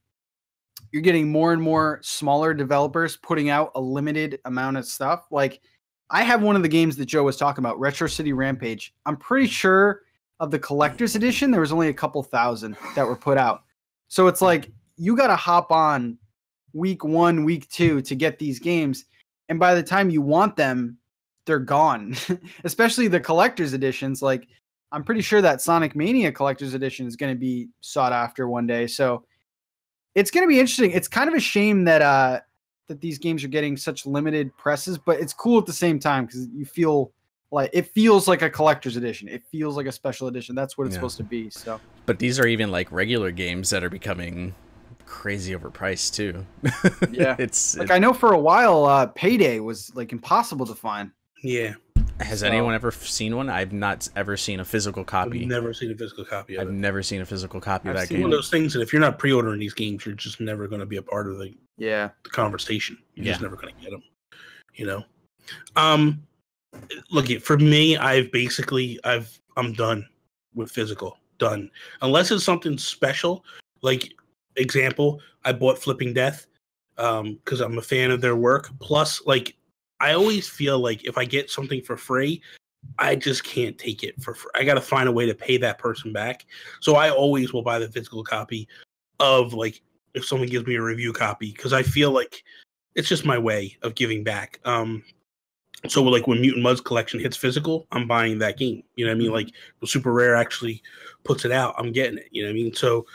you're getting more and more smaller developers putting out a limited amount of stuff. Like, I have one of the games that Joe was talking about, Retro City Rampage. I'm pretty sure of the collector's edition, there was only a couple thousand that were put out. So it's like, you got to hop on week 1, week 2 to get these games. And by the time you want them, they're gone. Especially the collector's editions. Like, I'm pretty sure that Sonic Mania collector's edition is going to be sought after one day. So it's going to be interesting. It's kind of a shame that that these games are getting such limited presses, but it's cool at the same time because you feel like it feels like a collector's edition. It feels like a special edition. That's what it's supposed to be. So, but these are even like regular games that are becoming crazy overpriced too. Yeah, it's like I know for a while, Payday was like impossible to find. Yeah. Has anyone ever seen one? I've not ever seen a physical copy. I've never seen a physical copy of it. I've never seen a physical copy of that game. One of those things that if you're not pre-ordering these games, you're just never going to be a part of the conversation. You're just never going to get them. You know. Look, for me, I'm done with physical. Done. Unless it's something special. Like example, I bought Flipping Death because I'm a fan of their work. Plus, like, I always feel like if I get something for free, I just can't take it for free. I got to find a way to pay that person back. So I always will buy the physical copy of, like, if someone gives me a review copy, because I feel like it's just my way of giving back. So like when Mutant Mudds collection hits physical, I'm buying that game. You know what I mean? Like when Super Rare actually puts it out, I'm getting it. You know what I mean? So,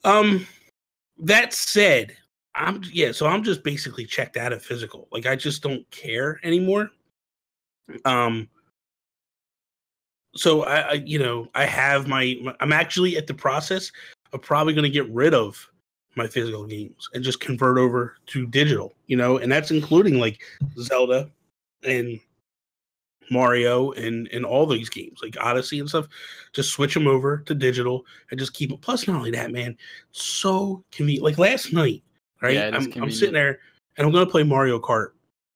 that said, I'm just basically checked out of physical. Like I just don't care anymore. So I have I'm actually at the process of probably going to get rid of my physical games and just convert over to digital, and that's including like Zelda and Mario and all these games like Odyssey and stuff. Just switch them over to digital and just keep it. Plus, not only that, man, so convenient. Like last night, right? Yeah, I'm sitting there and I'm going to play Mario Kart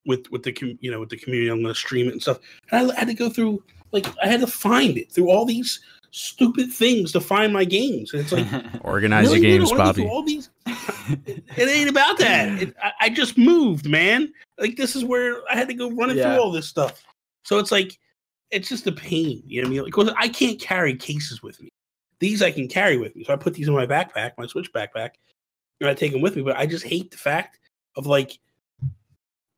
with the community. I'm going to stream it and stuff. And I had to go through, like, I had to find it through all these stupid things to find my games. And it's like, organize your games, Bobby. All these? It ain't about that. I just moved, man. Like, this is where I had to go running through all this stuff. So it's like, it's just a pain. You know what I mean? Because I can't carry cases with me. These I can carry with me. So I put these in my backpack, my Switch backpack, and I take them with me. But I just hate the fact of, like,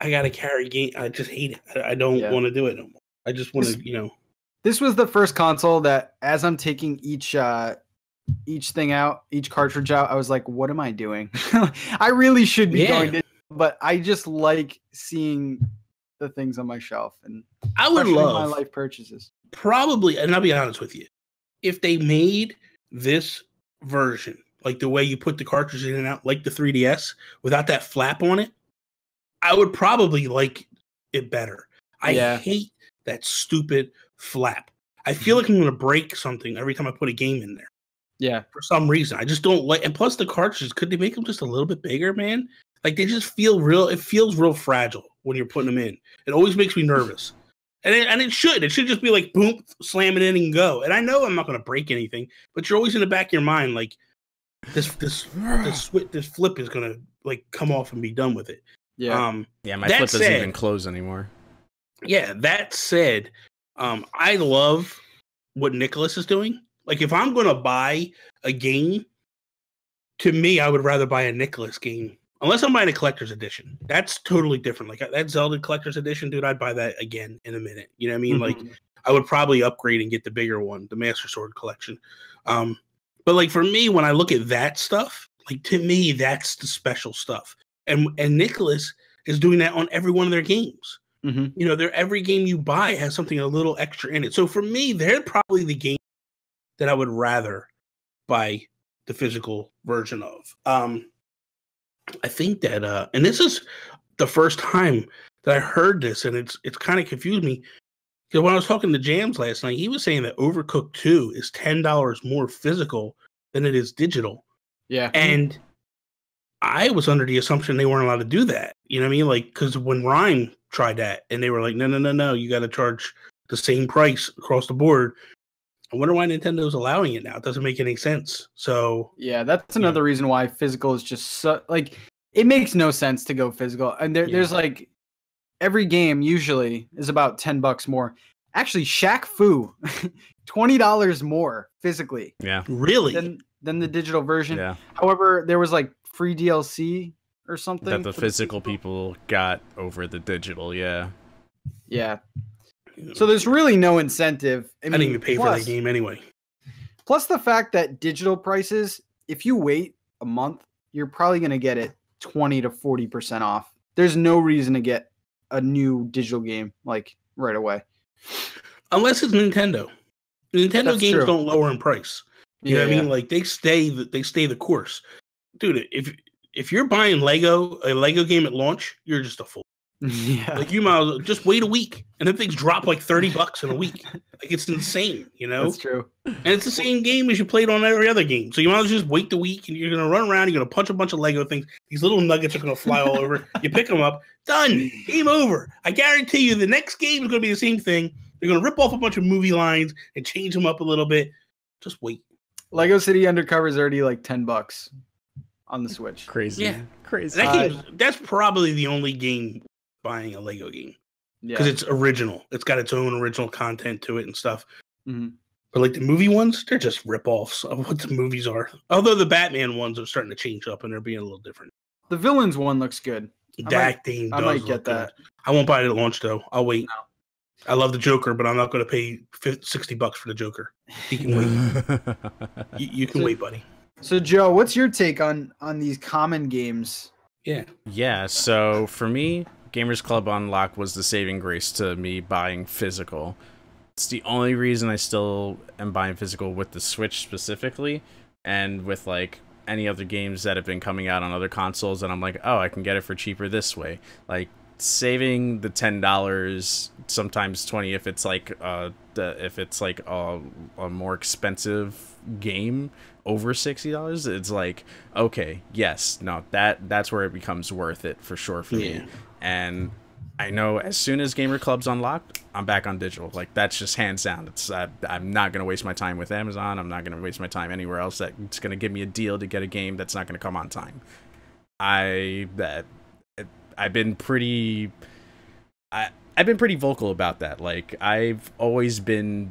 I got to carry game. I just hate it. I don't want to do it no more. I just want to, This was the first console that, as I'm taking each thing out, each cartridge out, I was like, what am I doing? I really should be going to, but I just like seeing the things on my shelf, and I would love my life purchases. Probably, and I'll be honest with you, if they made this version like the way you put the cartridge in and out, like the 3DS, without that flap on it, I would probably like it better. I hate that stupid flap. I feel like I'm going to break something every time I put a game in there. Yeah. For some reason. I just don't like, and plus the cartridges, could they make them just a little bit bigger, man? Like they just feel it feels real fragile when you're putting them in. It always makes me nervous. And it should just be like, boom, slam it in and go. And I know I'm not going to break anything, but you're always in the back of your mind, like this flip is going to like come off and be done with it. Yeah. My flip doesn't even close anymore. Yeah. That said, I love what Nicholas is doing. Like if I'm going to buy a game, to me, I would rather buy a Nicholas game. Unless I'm buying a collector's edition. That's totally different. Like that Zelda collector's edition, dude, I'd buy that again in a minute. You know what I mean? Mm-hmm. Like I would probably upgrade and get the bigger one, the Master Sword collection. But like for me, when I look at that stuff, like to me, that's the special stuff. And Nicholas is doing that on every one of their games. Mm-hmm. Every game you buy has something a little extra in it. So for me, they're probably the game that I would rather buy the physical version of. I think that, and this is the first time that I heard this, and it's kind of confused me. Because when I was talking to Jams last night, he was saying that Overcooked 2 is $10 more physical than it is digital. Yeah. And I was under the assumption they weren't allowed to do that. You know what I mean? Like, because when Rhyme tried that, and they were like, no, you got to charge the same price across the board. I wonder why Nintendo's allowing it now. It doesn't make any sense. So yeah, that's another reason why physical is just so, like, it makes no sense to go physical. And there's like every game usually is about $10 more. Actually, Shaq Fu, $20 more physically. Yeah, really than the digital version. Yeah. However, there was like free DLC or something that the physical people got over the digital. Yeah. Yeah. So there's really no incentive. I didn't even pay for that game anyway. Plus the fact that digital prices, if you wait a month, you're probably going to get it 20 to 40% off. There's no reason to get a new digital game like right away. Unless it's Nintendo. Nintendo That's games true. don't lower in price. You know what I mean? Yeah. Like they stay the course. Dude, if you're buying a Lego game at launch, you're just a fool. Yeah. Like you might as well just wait a week and then things drop like $30 in a week. Like it's insane, you know? That's true. And it's the same game as you played on every other game. So you might as well just wait the week and you're gonna run around, you're gonna punch a bunch of Lego things. These little nuggets are gonna fly all over. You pick them up, done, game over. I guarantee you the next game is gonna be the same thing. They're gonna rip off a bunch of movie lines and change them up a little bit. Just wait. Lego City Undercover is already like $10 on the Switch. Crazy. Yeah. Crazy. That's probably the only game buying a Lego game. Because it's original. It's got its own original content to it and stuff. Mm-hmm. But like the movie ones, they're just rip-offs of what the movies are. Although the Batman ones are starting to change up and they're being a little different. The Villains one looks good. I might get that. I won't buy it at launch though. I'll wait. No. I love the Joker, but I'm not going to pay $60 for the Joker. You can wait. you can wait, buddy. So Joe, what's your take on these common games? Yeah. So for me, Gamers Club Unlocked was the saving grace to me buying physical. It's the only reason I still am buying physical with the Switch specifically, and with like any other games that have been coming out on other consoles, and I'm like, oh, I can get it for cheaper this way. Like saving the $10, sometimes $20 if it's like a more expensive game over $60. It's like, okay, yes, no, that's where it becomes worth it for sure for me. And I know as soon as Gamer Club's unlocked, I'm back on digital. Like that's just hands down. It's I'm not gonna waste my time with Amazon. I'm not gonna waste my time anywhere else that's gonna give me a deal to get a game that's not gonna come on time. I've been pretty vocal about that. Like I've always been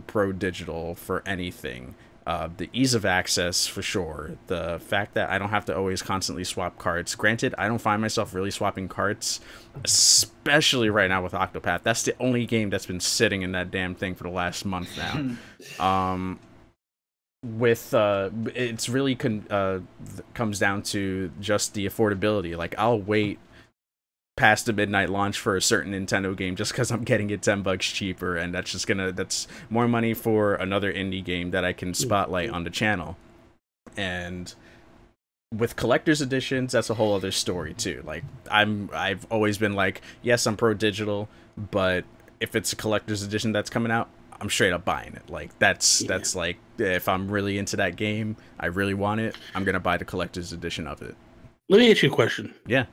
pro digital for anything. The ease of access for sure. The fact that I don't have to always constantly swap cards. Granted, I don't find myself really swapping cards, especially right now with Octopath. That's the only game that's been sitting in that damn thing for the last month now. It's really comes down to just the affordability. Like I'll wait past the midnight launch for a certain Nintendo game just because I'm getting it $10 cheaper, and that's more money for another indie game that I can spotlight on the channel. And with collector's editions, that's a whole other story too. Like I've always been like, yes, I'm pro digital, but if it's a collector's edition that's coming out, I'm straight up buying it. Like that's like, if I'm really into that game, I really want it, I'm gonna buy the collector's edition of it. Let me ask you a question. Yeah.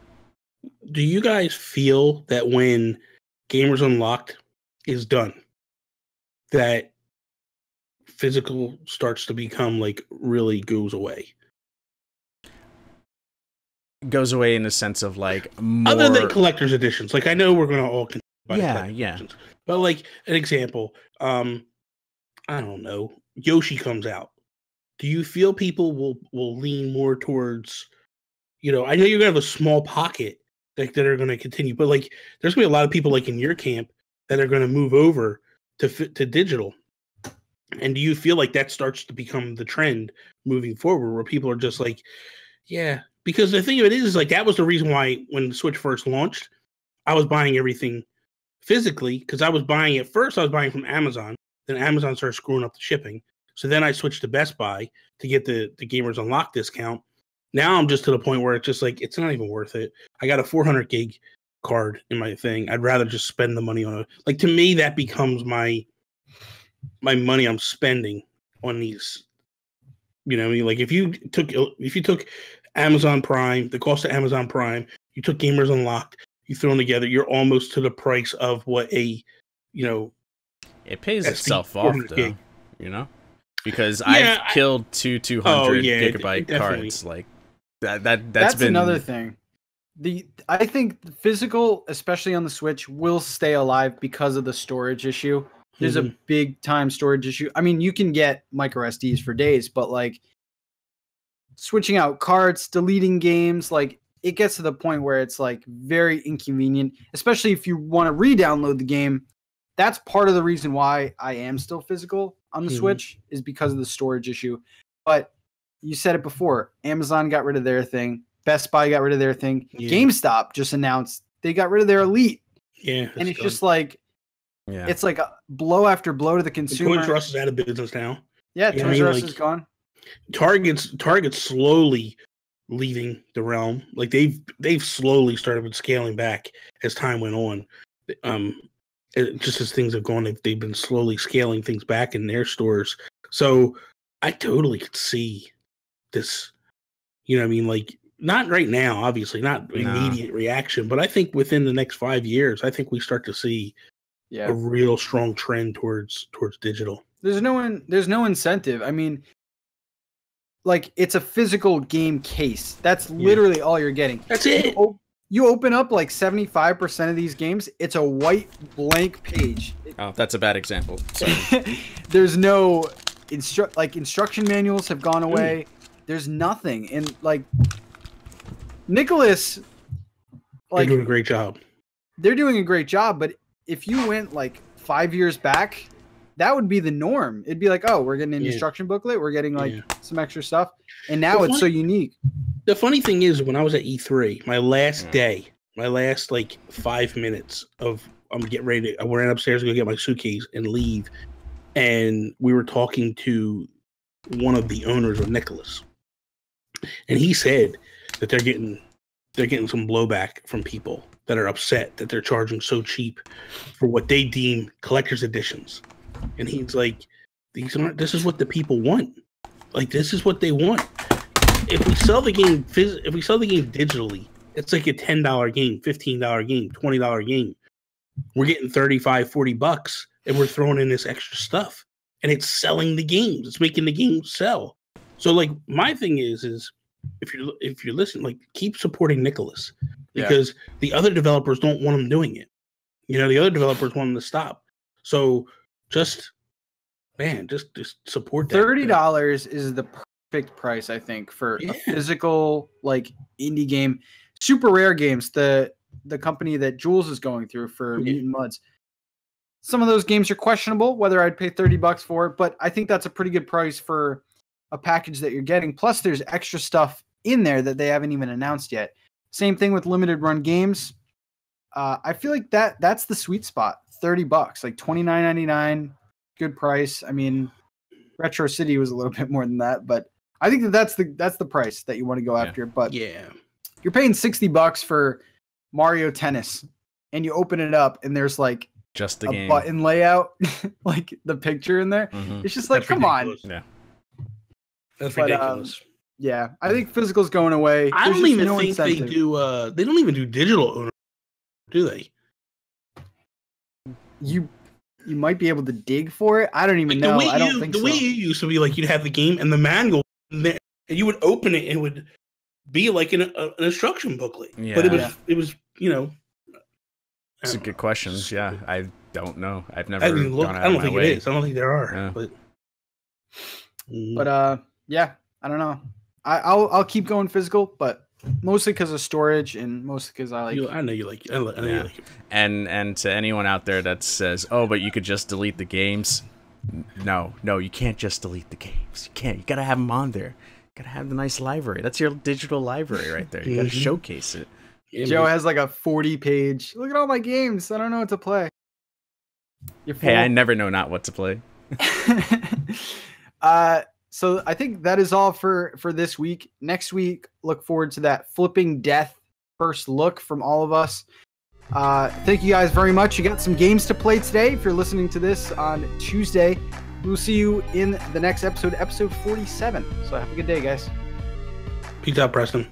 Do you guys feel that when Gamers Unlocked is done, that physical starts to become like really goes away? Goes away in the sense of like more... other than collector's editions. Like I know we're going to all buy editions, but like an example, I don't know, Yoshi comes out. Do you feel people will lean more towards, I know you're gonna have a small pocket that are going to continue, but like there's gonna be a lot of people like in your camp that are going to move over to digital. And do you feel like that starts to become the trend moving forward, where people are just like, yeah? Because the thing of it is like that was the reason why when the Switch first launched, I was buying everything physically, because I was buying from Amazon. Then Amazon started screwing up the shipping, so then I switched to Best Buy to get the Gamers Unlocked discount. Now I'm just to the point where it's just like, it's not even worth it. I got a 400 gig card in my thing. I'd rather just spend the money on it. Like to me, that becomes my money I'm spending on these. You know what I mean? Like if you took Amazon Prime, the cost of Amazon Prime, you took Gamers Unlocked, you throw them together, you're almost to the price of what it pays itself off though, because I've killed two 200 gigabyte cards. Like that's been another thing. I think physical, especially on the Switch, will stay alive because of the storage issue. There's a big time storage issue. I mean, you can get micro SDs for days, but like switching out cards, deleting games, like it gets to the point where it's like very inconvenient, especially if you want to re-download the game. That's part of the reason why I am still physical on the Switch, is because of the storage issue. But you said it before, Amazon got rid of their thing. Best Buy got rid of their thing. Yeah. GameStop just announced they got rid of their Elite. Yeah. And it's just like, Yeah. it's like a blow after blow to the consumer. Toys R Us is out of business now. Yeah, You know Toys what I R mean? Us Like, is gone. Target's slowly leaving the realm. Like they've slowly started scaling back as time went on. Just as things have gone, they've been slowly scaling things back in their stores. So I totally could see this. You know what I mean? Like, not right now, obviously, not immediate reaction, but I think within the next 5 years, I think we start to see a real strong trend towards digital. There's no incentive. I mean, like, it's a physical game case. That's literally all you're getting. That's it. You open up like 75% of these games, it's a white blank page. Oh, that's a bad example. There's no instruction manuals have gone away. There's nothing. And like Nicholas, like, they're doing a great job. They're doing a great job, but if you went like 5 years back, that would be the norm. It'd be like, oh, we're getting an instruction booklet, we're getting like some extra stuff, and now it's so unique. The funny thing is, when I was at E3, my last day, my last like 5 minutes of I'm getting ready to, I ran upstairs to go get my suitcase and leave, and we were talking to one of the owners of Nicholas, and he said that they're getting some blowback from people that are upset that they're charging so cheap for what they deem collector's editions. And he's like, this is what the people want. Like, this is what they want. If we sell the game digitally, it's like a $10 game, $15 game, $20 game. We're getting $35, $40 and we're throwing in this extra stuff. And it's selling the games. It's making the games sell. So like my thing is if you're listening, like, keep supporting Nicholas, because the other developers don't want him doing it. You know, the other developers want him to stop. So just support that. $30 is the perfect price, I think, for a physical like indie game. Super Rare Games, the company that Jules is going through for Mutant Muds. Some of those games are questionable whether I'd pay $30 for it, but I think that's a pretty good price for a package that you're getting. Plus, there's extra stuff in there that they haven't even announced yet. Same thing with limited run games. I feel like that's the sweet spot. $30, like $29.99, good price. I mean, Retro City was a little bit more than that, but I think that's the price that you want to go after. But you're paying $60 for Mario Tennis, and you open it up, and there's like just the a game button layout, like the picture in there. It's just like, come ridiculous. on. Yeah, that's ridiculous. I think physical's going away. I don't even think incentive. They do. They don't even do digital ownership, do they? You might be able to dig for it. I don't even know. I don't think so. The way you used to be, like, you'd have the game and the manual there, and you would open it, and it would be like an instruction booklet. Yeah. But it was, you know. It's a good question. Yeah, I don't know. I've never. I don't think it is. I don't think there are. Yeah. But I don't know. I'll keep going physical, but mostly because of storage and mostly because I like. I know you like it. I know you like it. And to anyone out there that says, "Oh, but you could just delete the games," no, you can't just delete the games. You can't. You gotta have them on there. You gotta have the nice library. That's your digital library right there. You gotta showcase it. Yeah, Joe has like a 40-page. Look at all my games. I don't know what to play. Hey, I never know not what to play. So I think that is all for this week. Next week, look forward to that Flipping Death first look from all of us. Thank you guys very much. You got some games to play today. If you're listening to this on Tuesday, we'll see you in the next episode 47. So have a good day, guys. Peace out, Preston.